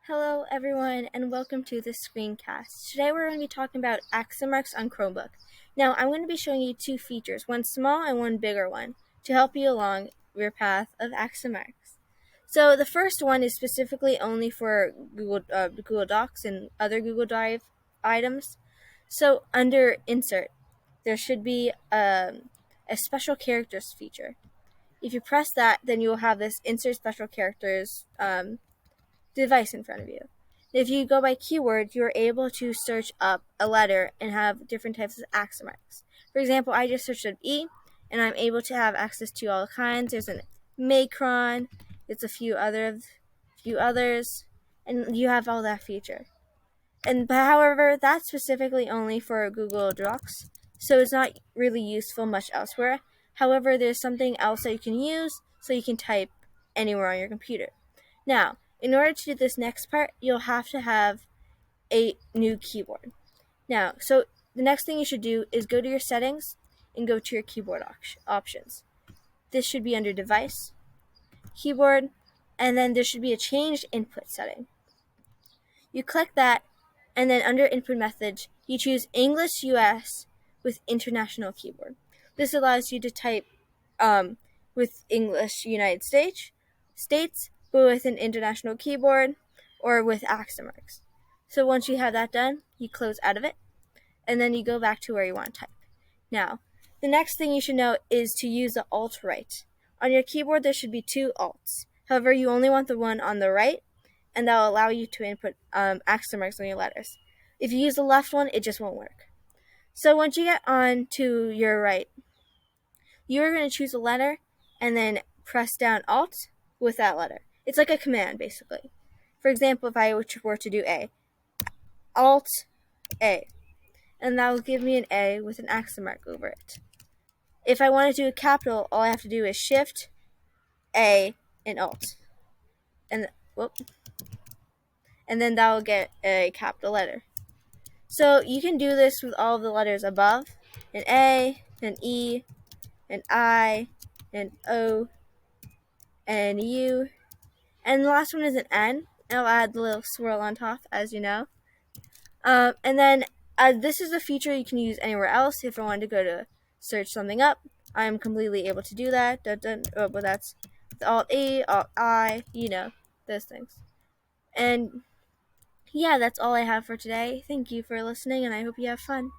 Hello everyone and welcome to this screencast. Today we're going to be talking about accent marks on Chromebook. Now I'm going to be showing you two features, one small and one bigger one, to help you along your path of accent marks. So the first one is specifically only for Google Docs and other Google Drive items. So under Insert, there should be a special characters feature. If you press that, then you will have this Insert Special Characters device in front of you. If you go by keyword, you're able to search up a letter and have different types of accent marks. For example, I just searched up E, and I'm able to have access to all kinds. There's an macron, it's a few others, and you have all that feature. However, that's specifically only for Google Docs, so it's not really useful much elsewhere. However, there's something else that you can use, so you can type anywhere on your computer. Now, in order to do this next part, you'll have to have a new keyboard. Now, so the next thing you should do is go to your settings and go to your keyboard options. This should be under Device, Keyboard, and then there should be a Changed Input setting. You click that, and then under Input Methods, you choose English US with International Keyboard. This allows you to type with English United States, but with an international keyboard or with accent marks. So once you have that done, you close out of it, and then you go back to where you want to type. Now, the next thing you should know is to use the Alt right. On your keyboard, there should be two Alts. However, you only want the one on the right, and that will allow you to input accent marks on your letters. If you use the left one, it just won't work. So once you get on to your right, you're going to choose a letter and then press down Alt with that letter. It's like a command, basically. For example, if I were to do A, Alt A, and that will give me an A with an accent mark over it. If I want to do a capital, all I have to do is Shift A and Alt, and then that will get a capital letter. So you can do this with all of the letters above: an A, an E, an I, an O, and an U, and the last one is an N. I'll add the little swirl on top, as you know. And then this is a feature you can use anywhere else. If I wanted to go to search something up, I'm completely able to do that. But that's Alt E, Alt I, those things. And yeah, that's all I have for today. Thank you for listening, and I hope you have fun.